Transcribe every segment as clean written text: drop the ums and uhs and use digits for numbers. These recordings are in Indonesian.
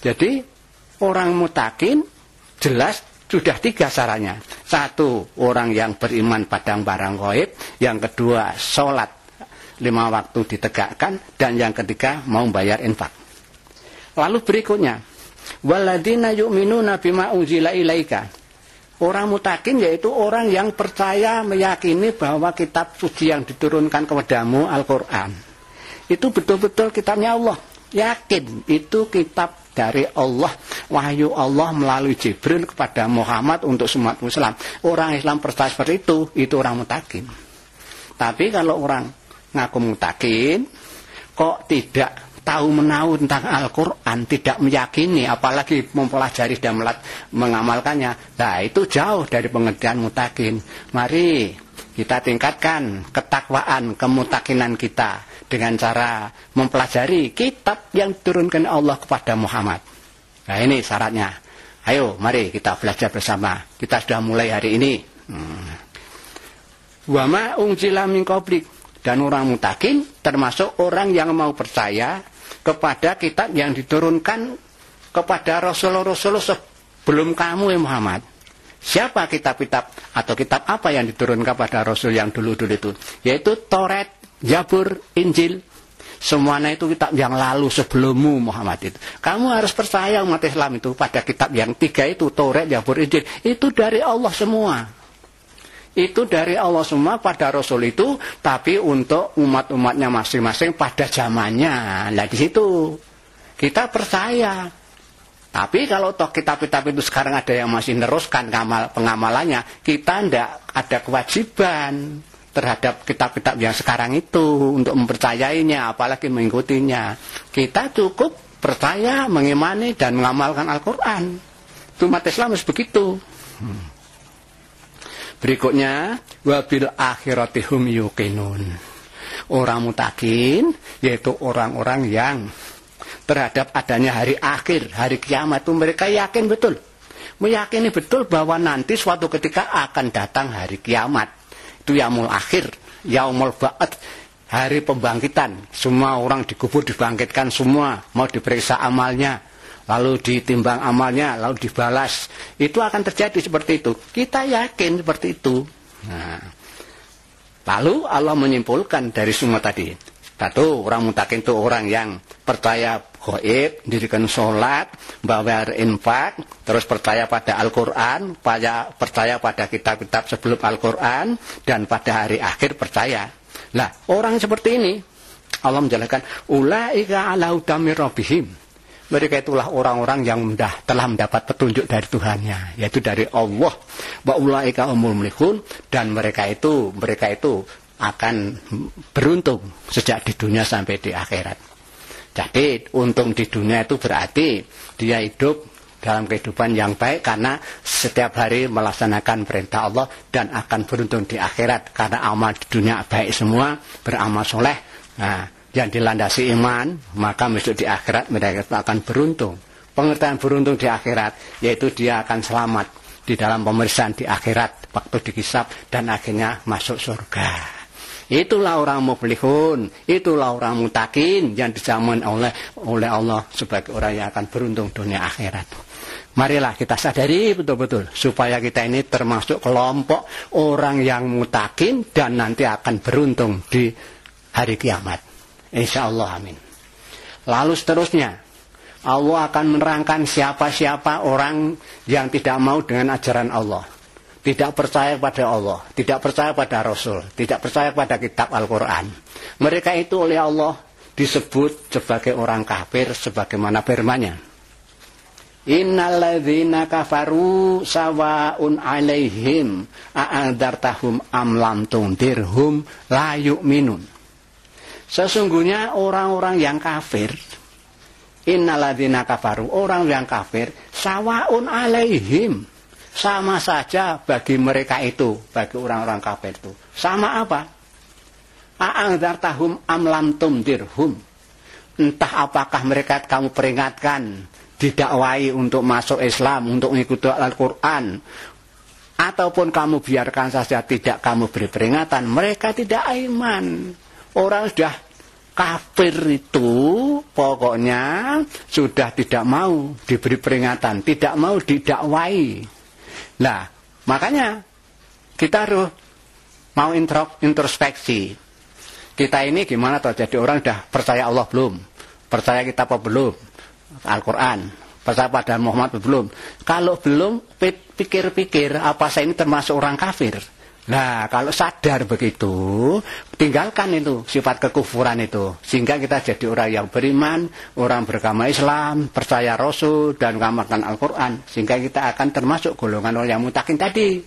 Jadi orang mutakin jelas sudah 3 syaratnya. 1, orang yang beriman pada barang ghaib. Yang kedua, sholat 5 waktu ditegakkan. Dan yang ketiga, mau bayar infak. Lalu berikutnya, waladina yu'minuna bima unzila ilaika. Orang mutakin yaitu orang yang percaya, meyakini bahwa kitab suci yang diturunkan kepadamu, Al-Quran, itu betul-betul kitabnya Allah. Yakin itu kitab dari Allah, wahyu Allah melalui Jibril kepada Muhammad untuk semua Islam. Orang Islam percaya seperti itu orang mutakin. Tapi kalau orang ngaku mutakin, kok tidak tahu menahu tentang Al-Quran, tidak meyakini, apalagi mempelajari dan mengamalkannya, nah itu jauh dari pengertian mutakin. Mari kita tingkatkan ketakwaan, kemutakinan kita dengan cara mempelajari kitab yang diturunkan Allah kepada Muhammad. Nah ini syaratnya. Ayo mari kita belajar bersama. Kita sudah mulai hari ini. Wa ma unzila min qablik. Dan orang mutakin termasuk orang yang mau percaya kepada kitab yang diturunkan kepada Rasul-Rasul sebelum kamu ya Muhammad. Siapa kitab-kitab atau kitab apa yang diturunkan kepada Rasul yang dulu-dulu itu? Yaitu Taurat, Zabur, Injil. Semuanya itu kitab yang lalu sebelummu Muhammad itu. Kamu harus percaya umat Islam itu pada kitab yang 3 itu, Taurat, Zabur, Injil. Itu dari Allah semua. Itu dari Allah semua pada Rasul itu, tapi untuk umat-umatnya masing-masing pada zamannya. Nah di situ kita percaya. Tapi kalau toh kitab-kitab itu sekarang ada yang masih meneruskan pengamalannya, kita tidak ada kewajiban terhadap kitab-kitab yang sekarang itu untuk mempercayainya, apalagi mengikutinya. Kita cukup percaya, mengimani dan mengamalkan Al-Quran. Itu umat Islam harus begitu. Berikutnya, wabil akhirati hum yuqinun. Orang mutakin yaitu orang-orang yang terhadap adanya hari akhir, hari kiamat itu mereka yakin betul. Meyakini betul bahwa nanti suatu ketika akan datang hari kiamat. Itu yaumul akhir, yaumul ba'ats, hari pembangkitan. Semua orang dikubur dibangkitkan semua, mau diperiksa amalnya, lalu ditimbang amalnya, lalu dibalas. Itu akan terjadi seperti itu. Kita yakin seperti itu. Nah, lalu Allah menyimpulkan dari semua tadi. Satu, orang mutakin itu orang yang percaya gaib, dirikan sholat, bayar infak, terus percaya pada Al-Quran, percaya pada kitab-kitab sebelum Al-Quran, dan pada hari akhir percaya. Nah, orang seperti ini, Allah menjelaskan, ulaika ala hudamir rabbihim. Mereka itulah orang-orang yang telah mendapat petunjuk dari Tuhannya, yaitu dari Allah. Wa ulaika humul muflihun, dan mereka itu akan beruntung sejak di dunia sampai di akhirat. Jadi untung di dunia itu berarti dia hidup dalam kehidupan yang baik karena setiap hari melaksanakan perintah Allah, dan akan beruntung di akhirat karena amal di dunia baik semua, beramal soleh. Nah, yang dilandasi iman, maka besok di akhirat mereka akan beruntung. Pengertian beruntung di akhirat yaitu dia akan selamat di dalam pemeriksaan di akhirat waktu dihisab dan akhirnya masuk surga. Itulah orang muflihun, itulah orang mutakin yang dijamin oleh Allah sebagai orang yang akan beruntung dunia akhirat. Marilah kita sadari betul-betul supaya kita ini termasuk kelompok orang yang mutakin dan nanti akan beruntung di hari kiamat. Insyaallah, amin. Lalu seterusnya Allah akan menerangkan siapa-siapa orang yang tidak mau dengan ajaran Allah, tidak percaya pada Allah, tidak percaya pada Rasul, tidak percaya pada kitab Al-Quran. Mereka itu oleh Allah disebut sebagai orang kafir, sebagaimana firman-Nya, innalladzina kafaru sawaun alaihim a'andartahum am lam tundirhum la yu'minun. Sesungguhnya orang-orang yang kafir, innalladzina kafaru, orang yang kafir, sawaun alaihim, sama saja bagi mereka itu, bagi orang-orang kafir itu. Sama apa? A'andartahum am lam tundirhum. Entah apakah mereka kamu peringatkan, didakwai untuk masuk Islam, untuk mengikuti Al-Quran, ataupun kamu biarkan saja tidak kamu beri peringatan, mereka tidak iman. Orang sudah kafir itu pokoknya sudah tidak mau diberi peringatan, tidak mau didakwai. Nah, makanya kita harus mau introspeksi. Kita ini gimana toh, jadi orang sudah percaya Allah belum? Percaya kita apa belum? Al-Quran. Percaya pada Muhammad belum? Kalau belum, pikir-pikir apa saya ini termasuk orang kafir. Nah, kalau sadar begitu, tinggalkan itu sifat kekufuran itu, sehingga kita jadi orang yang beriman, orang beragama Islam, percaya Rasul dan mengamalkan Al-Quran, sehingga kita akan termasuk golongan orang yang mutakin tadi.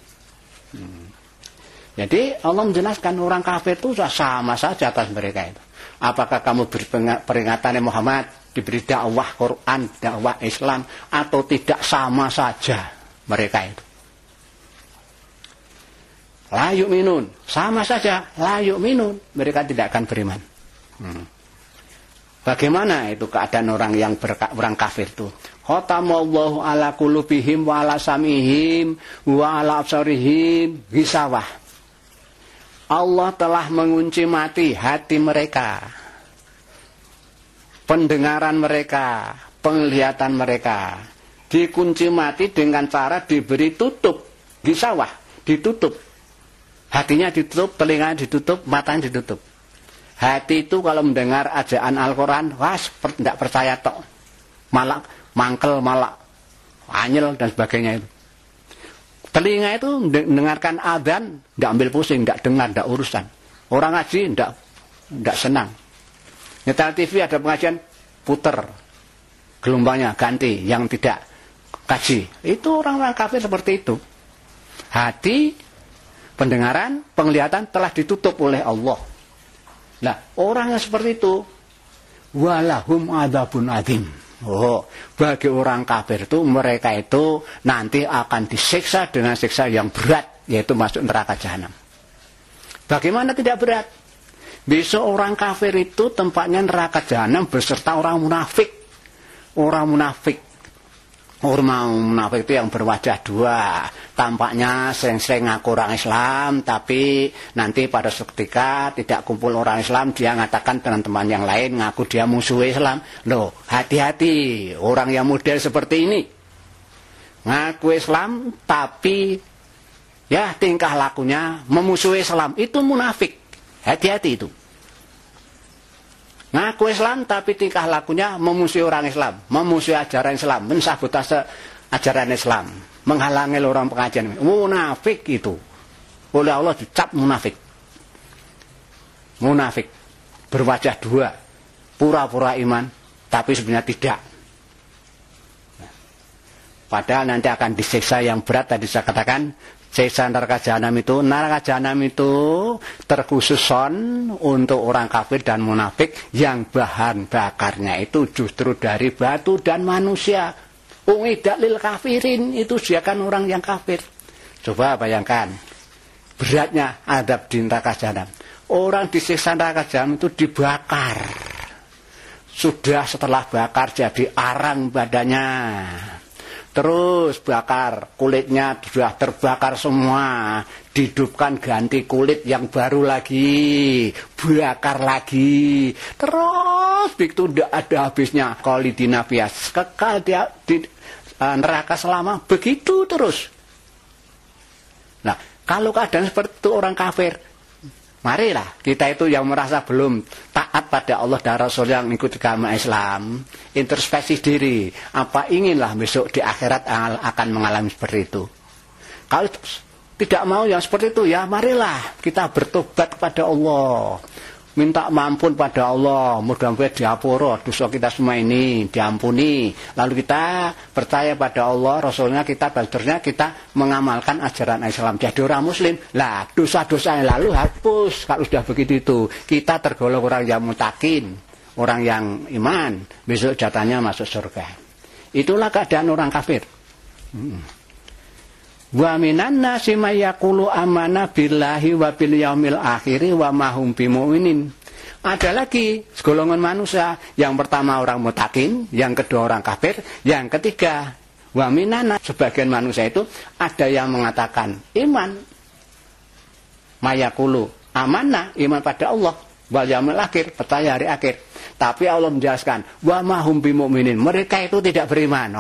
Jadi Allah menjelaskan orang kafir itu sama saja atas mereka itu. Apakah kamu beri peringatan Muhammad, diberi dakwah Quran, dakwah Islam, atau tidak, sama saja mereka itu. La yu'minun, sama saja, la yu'minun, mereka tidak akan beriman. Bagaimana itu keadaan orang yang orang kafir itu? Khatamallahu ala qulubihim wa ala samihim wa ala absarihim gisawah. Allah telah mengunci mati hati mereka, pendengaran mereka, penglihatan mereka. Dikunci mati dengan cara diberi tutup, gisawah, ditutup. Hatinya ditutup, telinganya ditutup, matanya ditutup. Hati itu kalau mendengar ajaan Al-Quran, tidak percaya tok. Malah mangkel, malah anyel dan sebagainya itu. Telinga itu mendengarkan adzan, tidak ambil pusing, tidak dengar, tidak urusan. Orang ngaji, tidak senang. Nyetel TV ada pengajian, puter. Gelombangnya ganti, yang tidak kaji. Itu orang-orang kafir seperti itu. Hati, pendengaran, penglihatan telah ditutup oleh Allah. Nah, orang yang seperti itu, walahum adzabun adzim. Oh, bagi orang kafir itu, mereka itu nanti akan disiksa dengan siksa yang berat, yaitu masuk neraka jahanam. Bagaimana tidak berat? Besok orang kafir itu tempatnya neraka jahanam beserta orang munafik. Orang munafik. Orang munafik itu yang berwajah dua, tampaknya sering-sering ngaku orang Islam, tapi nanti pada seketika tidak kumpul orang Islam, dia mengatakan teman-teman yang lain ngaku dia musuh Islam. Loh, hati-hati orang yang model seperti ini, ngaku Islam tapi ya tingkah lakunya memusuhi Islam, itu munafik. Hati-hati itu. Ngaku Islam tapi tingkah lakunya memusuhi orang Islam, memusuhi ajaran Islam, mensabotase ajaran Islam, menghalangi orang pengajian. Munafik itu. Oleh Allah dicap munafik. Munafik. Berwajah dua. Pura-pura iman, tapi sebenarnya tidak. Padahal nanti akan disiksa yang berat, tadi saya katakan. Siksa neraka jahanam itu terkhusus untuk orang kafir dan munafik yang bahan bakarnya itu justru dari batu dan manusia. U'idat lil kafirin, itu disediakan orang yang kafir. Coba bayangkan beratnya azab di neraka jahanam. Orang disiksa neraka jahanam itu dibakar. Sudah setelah bakar jadi arang badannya. Terus bakar, kulitnya sudah terbakar semua, dihidupkan ganti kulit yang baru lagi, bakar lagi, terus itu tidak ada habisnya. Khalidina fiha, kekal dia di neraka selama, begitu terus. Nah, kalau keadaan seperti itu orang kafir, marilah kita itu yang merasa belum taat pada Allah dan Rasul yang mengikuti agama Islam, introspeksi diri, apa inginlah besok di akhirat akan mengalami seperti itu. Kalau tidak mau yang seperti itu, ya marilah kita bertobat kepada Allah, minta ampun pada Allah, mudah-mudahan diapura dosa kita semua ini, diampuni. Lalu kita percaya pada Allah, Rasulnya kita, belajarnya kita mengamalkan ajaran Islam. Jadi orang Muslim, lah dosa-dosa yang lalu hapus. Kalau sudah begitu itu, kita tergolong orang yang mutakin, orang yang iman, besok jatahnya masuk surga. Itulah keadaan orang kafir. Wa minan nasi may yaqulu amanna billahi wa bil yaumil akhir wa ma hum bimu'minin. Ada lagi segolongan manusia, yang pertama orang mutakin, yang kedua orang kafir, yang ketiga wa minan, sebagian manusia itu ada yang mengatakan iman, may yaqulu amanna, iman pada Allah, wal yaumil akhir, percaya hari akhir. Tapi Allah menjelaskan, wa ma hum bimumin. Mereka itu tidak beriman.